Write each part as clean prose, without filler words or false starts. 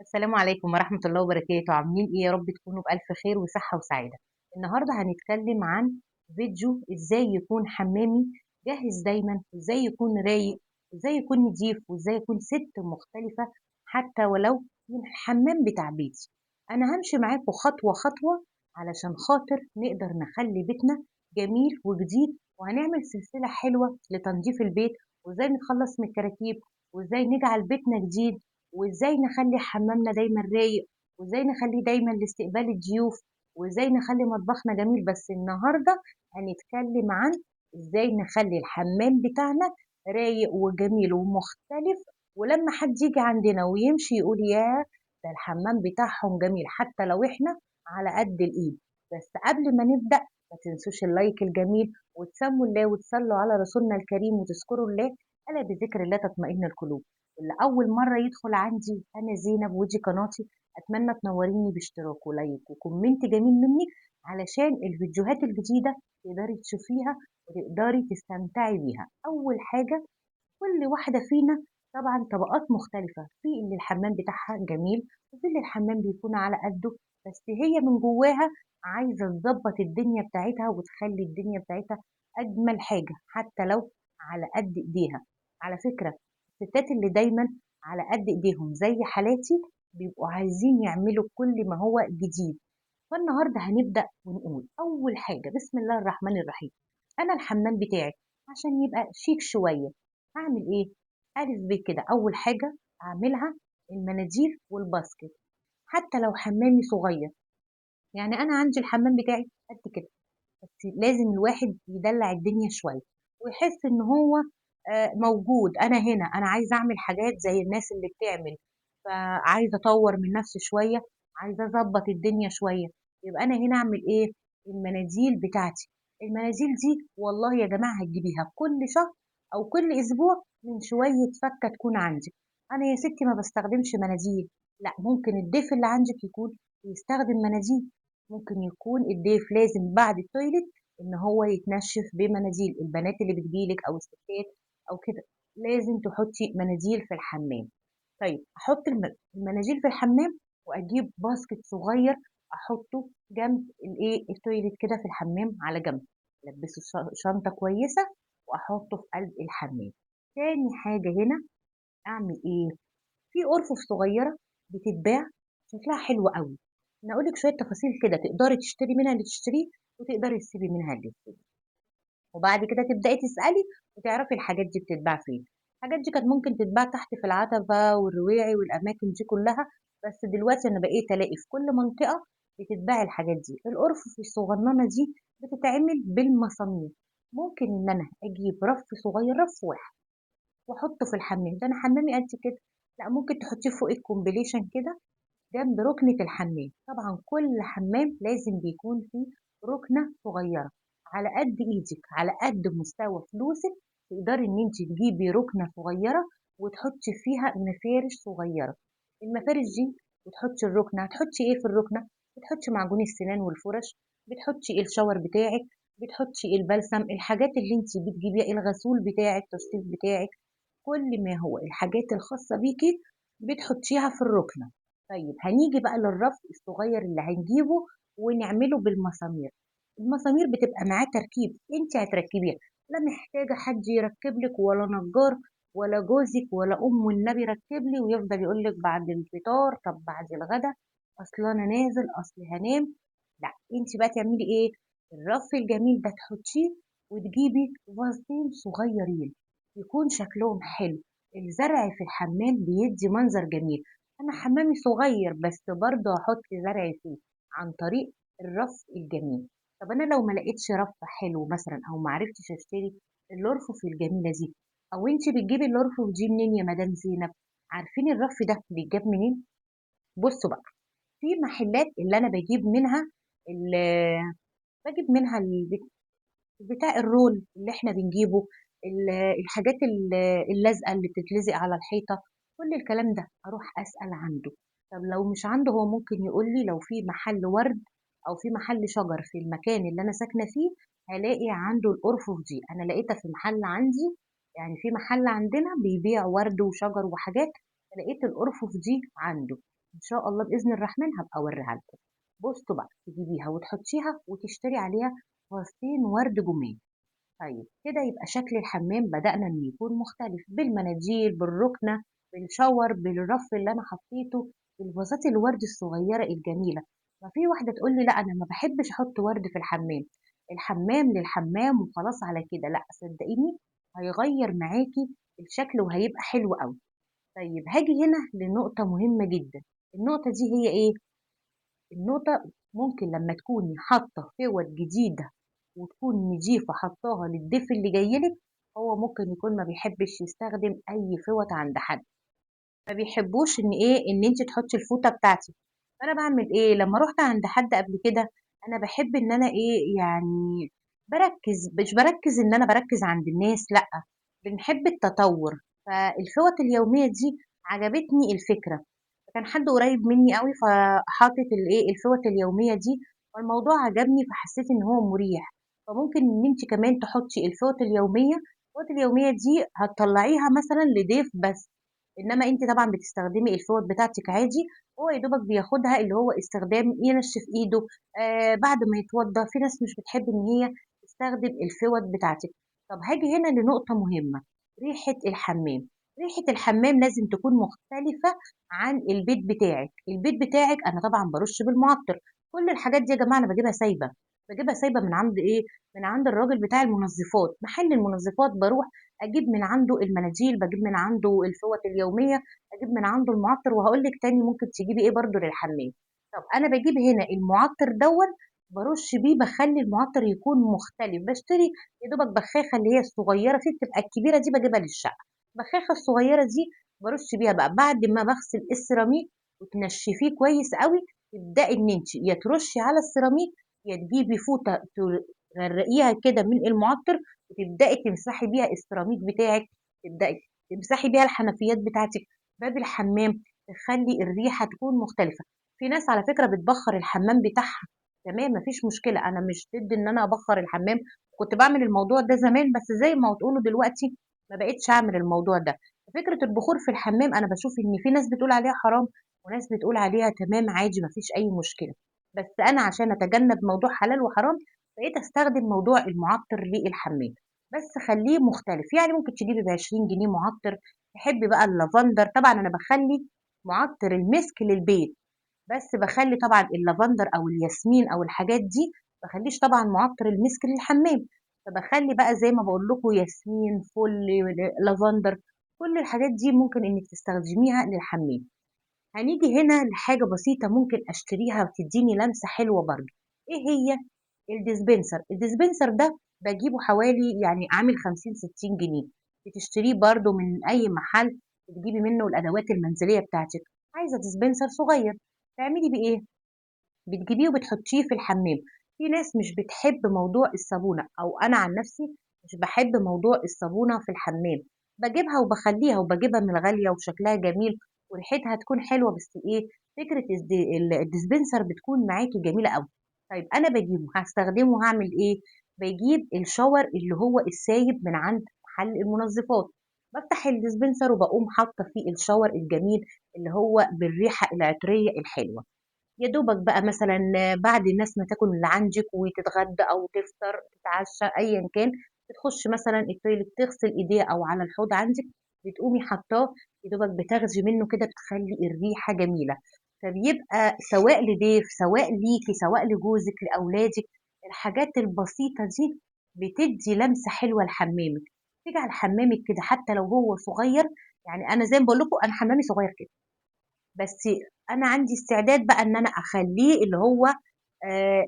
السلام عليكم ورحمة الله وبركاته. عاملين ايه؟ يا رب تكونوا بألف خير وصحة وسعادة. النهاردة هنتكلم عن فيديو ازاي يكون حمامي جاهز دايما، وازاي يكون رايق، وازاي يكون نضيف، وازاي يكون ست مختلفة حتى ولو من الحمام بتاع بيتي. انا همشي معاكم خطوة خطوة علشان خاطر نقدر نخلي بيتنا جميل وجديد، وهنعمل سلسلة حلوة لتنظيف البيت، وازاي نتخلص من الكراكيب، وازاي نجعل بيتنا جديد، وازاي نخلي حمامنا دايما رايق، وازاي نخليه دايما لاستقبال الضيوف، وازاي نخلي مطبخنا جميل. بس النهارده هنتكلم عن ازاي نخلي الحمام بتاعنا رايق وجميل ومختلف، ولما حد يجي عندنا ويمشي يقول ياه، ده الحمام بتاعهم جميل حتى لو احنا على قد الايد. بس قبل ما نبدأ ما تنسوش اللايك الجميل، وتسموا الله وتصلوا على رسولنا الكريم وتذكروا الله، ألا بذكر الله تطمئن القلوب. واللي أول مرة يدخل عندي أنا زينب ودي قناتي، أتمنى تنوريني باشتراك ولايك وكومنت جميل مني علشان الفيديوهات الجديدة تقدري تشوفيها وتقدري تستمتعي بيها. أول حاجة، كل واحدة فينا طبعا طبقات مختلفة، في اللي الحمام بتاعها جميل، وفي اللي الحمام بيكون على قده، بس هي من جواها عايزة تظبط الدنيا بتاعتها وتخلي الدنيا بتاعتها أجمل حاجة حتى لو على قد إيديها. على فكرة، الستات اللي دايما على قد إيديهم زي حالاتي بيبقوا عايزين يعملوا كل ما هو جديد. فالنهاردة هنبدأ ونقول أول حاجة بسم الله الرحمن الرحيم. أنا الحمام بتاعي عشان يبقى شيك شوية هعمل إيه؟ ألف ب كده. أول حاجة أعملها المناديل والباسكت، حتى لو حمامي صغير. يعني أنا عندي الحمام بتاعي قد كده، بس لازم الواحد يدلع الدنيا شوية ويحس إن هو موجود. أنا هنا أنا عايزة أعمل حاجات زي الناس اللي بتعمل، فعايزة أطور من نفسي شوية، عايزة أظبط الدنيا شوية. يبقى أنا هنا أعمل إيه؟ المناديل بتاعتي. المناديل دي والله يا جماعة هتجيبيها كل شهر أو كل أسبوع من شوية فكة تكون عندك. أنا يا ستي ما بستخدمش مناديل، لا، ممكن الضيف اللي عندك يكون يستخدم مناديل. ممكن يكون الضيف لازم بعد التويليت ان هو يتنشف بمناديل. البنات اللي بتجيلك او الستات او كده لازم تحطي مناديل في الحمام. طيب احط المناديل في الحمام، واجيب باسكت صغير احطه جنب الايه التويليت كده في الحمام على جنب، البسه شنطه كويسه واحطه في قلب الحمام. تاني حاجه هنا اعمل ايه؟ في أرفف صغيرة بتتباع شكلها حلو قوي. انا اقول لك شويه تفاصيل كده تقدري تشتري منها اللي تشتريه، وتقدري تسيبي منها اللي تسيبيه، وبعد كده تبداي تسالي وتعرفي الحاجات دي بتتباع فين. الحاجات دي كانت ممكن تتباع تحت في العتبه والرواعي والاماكن دي كلها، بس دلوقتي انا بقيت الاقي في كل منطقه بتتباع الحاجات دي. الأرفف الصغننه دي بتتعمل بالمسامير. ممكن ان انا اجيب رف صغير، رف واحد، واحطه في الحمام. ده انا حمامي قد كده، لا ممكن تحطيه فوق الكومبليشن كده جنب ركنة الحمام. طبعا كل حمام لازم بيكون فيه ركنة صغيرة على قد ايدك، على قد مستوى فلوسك تقدري ان انت تجيبي ركنة صغيرة وتحطي فيها مفارش صغيرة. المفارش دي بتحطي الركنة، هتحطي ايه في الركنة؟ بتحطي معجون السنان والفرش، بتحطي الشاور بتاعك، بتحطي البلسم، الحاجات اللي انت بتجيبيها، الغسول بتاعك، التشطيب بتاعك، كل ما هو الحاجات الخاصة بيكي بتحطيها في الركنة. طيب هنيجي بقى للرف الصغير اللي هنجيبه ونعمله بالمسامير. المسامير بتبقى معاه تركيب انت هتركبيها، لا محتاجة حد يركب لك، ولا نجار، ولا جوزك، ولا ام النبي ركب لي ويفضل يقول لك بعد الفطار، طب بعد الغدا، اصل انا نازل، اصل هنام. لا، انت بقى تعملي ايه؟ الرف الجميل ده تحطيه، وتجيبي فازين صغيرين يكون شكلهم حلو. الزرع في الحمام بيدي منظر جميل. انا حمامي صغير بس برضه احط زرع فيه عن طريق الرف الجميل. طب انا لو ما لقيتش رف حلو مثلا، او ما عرفتش اشتري الارفف الجميله دي، او انت بتجيبي الارفف دي منين يا مدام زينب؟ عارفين الرف ده بيتجاب منين؟ بصوا بقى، في محلات اللي انا بجيب منها بتاع الرول اللي احنا بنجيبه، الحاجات اللازقه اللي بتتلزق على الحيطه، كل الكلام ده اروح اسال عنده. طب لو مش عنده، هو ممكن يقول لي لو في محل ورد او في محل شجر في المكان اللي انا ساكنه فيه هلاقي عنده الارفف دي. انا لقيتها في محل عندي، يعني في محل عندنا بيبيع ورد وشجر وحاجات، لقيت الارفف دي عنده. ان شاء الله باذن الرحمن هبقى اوريها لكم. بصوا بقى، تجيبيها وتحطيها وتشتري عليها فصين ورد جمال. طيب كده يبقى شكل الحمام بدأنا إنه يكون مختلف، بالمناديل، بالركنة، بالشاور، بالرف اللي أنا حطيته، بالفازات الورد الصغيرة الجميلة. ففي واحدة تقول لي لا أنا ما بحبش أحط ورد في الحمام، الحمام للحمام وخلاص على كده. لا صدقيني، هيغير معاكي الشكل وهيبقى حلو قوي. طيب هاجي هنا لنقطة مهمة جدا. النقطة دي هي إيه؟ النقطة ممكن لما تكوني حاطة فوط جديدة وتكون نضيفة حطاها للضيف اللي جايلك، هو ممكن يكون ما بيحبش يستخدم أي فوط عند حد، ما بيحبوش إن إيه إن أنت تحطي الفوطة بتاعتك. فأنا بعمل إيه لما رحت عند حد قبل كده؟ أنا بحب إن أنا إيه يعني بركز، مش بركز إن أنا بركز عند الناس، لأ، بنحب التطور. فالفوط اليومية دي عجبتني الفكرة، كان حد قريب مني أوي فحاطط الإيه، الفوط اليومية دي، فالموضوع عجبني فحسيت إن هو مريح. فممكن إن أنتِ كمان تحطي الفوط اليومية، الفوط اليومية دي هتطلعيها مثلًا لضيف بس، إنما أنتِ طبعًا بتستخدمي الفوط بتاعتِك عادي، هو يا دوبك بياخدها اللي هو استخدام ينشف إيده بعد ما يتوضّى. في ناس مش بتحب إن هي تستخدم الفوط بتاعتِك. طب هاجي هنا لنقطة مهمة، ريحة الحمام. ريحة الحمام لازم تكون مختلفة عن البيت بتاعِك. البيت بتاعِك أنا طبعًا بارُش بالمُعطِّر، كل الحاجات دي يا جماعة أنا باجيبها سايبة، باجيبها سايبة من عند إيه، من عند الراجل بتاع المنظفات، محل المنظفات باروح أجيب من عنده المناديل، باجيب من عنده الفوط اليومية، أجيب من عنده المُعطِّر، وهاقول لِك تاني ممكن تجيبي إيه برضه للحمام. طب أنا باجيب هنا المُعطِّر دوًّا بارُش بيه، باخلّي المُعطِّر يكون مختلف، باشتري يا دوبك بخاخة اللي هي الصغيرة، في بتبقى الكبيرة دي باجيبها للشقة، البخاخة الصغيرة دي بارُش بيها بقى بعد ما باغسل السيراميك وتنشفيه كويس أوي. تبدئي إن أنتِ يا ترُشّي على السيراميك، يا تجيبي فوطة تغرقيها كده من المُعطِّر وتبدئي تمسحي بيها السيراميك بتاعِك، تبدئي تمسحي بيها الحنفيات بتاعتِك، باب الحمام، تخلّي الريحة تكون مختلفة. في ناس على فكرة بتبخّر الحمام بتاعها، تمام ما فيش مشكلة، أنا مش ضد إن أنا أبخّر الحمام، كنت باعمل الموضوع ده زمان، بس زي ما بتقولوا دلوقتي ما بقيتش أعمل الموضوع ده. فكرة البخور في الحمام أنا باشوف إن في ناس بتقول عليها حرام وناس بتقول عليها تمام عادي ما فيش أي مشكلة، بس أنا عشان أتجنب موضوع حلال وحرام بقيت أستخدم موضوع المعطر للحمام، بس خلّيه مختلف، يعني ممكن تجيبي ب20 جنيه معطر، تحبي بقى اللافندر، طبعًا أنا باخلّي معطر المسك للبيت، بس باخلّي طبعًا اللافندر أو الياسمين أو الحاجات دي، ما باخلّيش طبعًا معطر المسك للحمام، فباخلّي بقى زي ما باقول لكم ياسمين، فُل، لافندر، كل الحاجات دي ممكن إنِّك تستخدميها للحمام. هنيجي هنا لحاجة بسيطة ممكن أشتريها وتدّيني لمسة حلوة برضه، إيه هي؟ الديسبنسر. الديسبنسر ده باجيبه حوالي يعني عامل 50، 60 جنيه، بتشتريه برضه من أي محل، بتجيبي منه الأدوات المنزلية بتاعتِك. عايزة ديسبنسر صغير، تعملي بيه إيه؟ بتجيبيه وبتحطيه في الحمام. في ناس مش بتحب موضوع الصابونة، أو أنا عن نفسي مش باحب موضوع الصابونة في الحمام، باجيبها وباخلّيها وباجيبها من الغالية وشكلها جميل وريحتها تكون حلوة، بس إيه، فكرة الديسبنسر بتكون معاكِ جميلة أوي. طيب أنا باجيبه هاستخدمه هاعمل إيه، باجيب الشاور اللي هو السايب من عند محل المنظفات، بافتح الديسبنسر وباقوم حاطة فيه الشاور الجميل اللي هو بالريحة العطرية الحلوة. يا دوبك بقى مثلًا بعد الناس ما تاكل اللي عندِك وتتغدى أو تفطر، تتعشى، أيًا كان، بتخش مثلًا التويليت تغسل إيديها أو على الحوض عندِك، بتقومي حاطاه، يا دوبك بتاخدي منه كده بتخلّي الريحة جميلة. فبيبقى سواء لضيف، سواء ليكِ، سواء لجوزِك، لأولادِك، الحاجات البسيطة دي بتدّي لمسة حلوة لحمامِك. تيجي على حمامِك كده حتى لو هو صغير، يعني أنا زي ما باقول لكم أنا حمامي صغير كده. بس أنا عندي استعداد بقى إن أنا أخلّيه اللي هو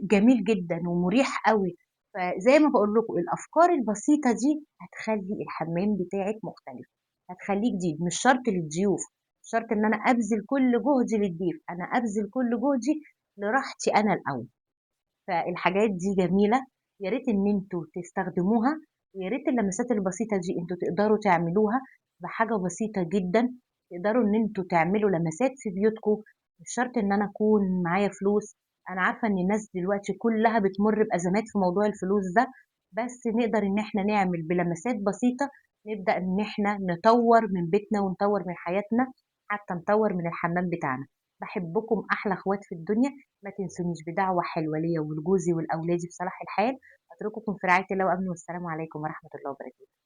جميل جدًا ومُريح أوي. فزي ما باقول لكم الأفكار البسيطة دي هتخلّي الحمّام بتاعِك مختلف، هتخلّيه جديد، مش شرط للضيوف، مش شرط إن أنا أبذل كل جهدي للضيف، أنا أبذل كل جهدي لراحتي أنا الأول. فالحاجات دي جميلة، يا ريت إن أنتم تستخدموها، ويا ريت اللمسات البسيطة دي أنتم تقدروا تعملوها بحاجة بسيطة جدًا، تقدروا إن أنتم تعملوا لمسات في بيوتكم، مش شرط إن أنا أكون معايا فلوس. أنا عارفة إن الناس دلوقتي كلها بتمُر بأزمات في موضوع الفلوس ده، بس نقدر إن إحنا نعمل بلمسات بسيطة، نبدأ إن إحنا نطوّر من بيتنا ونطوّر من حياتنا، حتى نطوّر من الحمام بتاعنا. بحبكم أحلى أخوات في الدنيا. ما تنسونيش بدعوة حلوة ليا ولجوزي ولأولادي بصلاح الحال. أترككم في رعاية الله وأمنه، والسلام عليكم ورحمة الله وبركاته.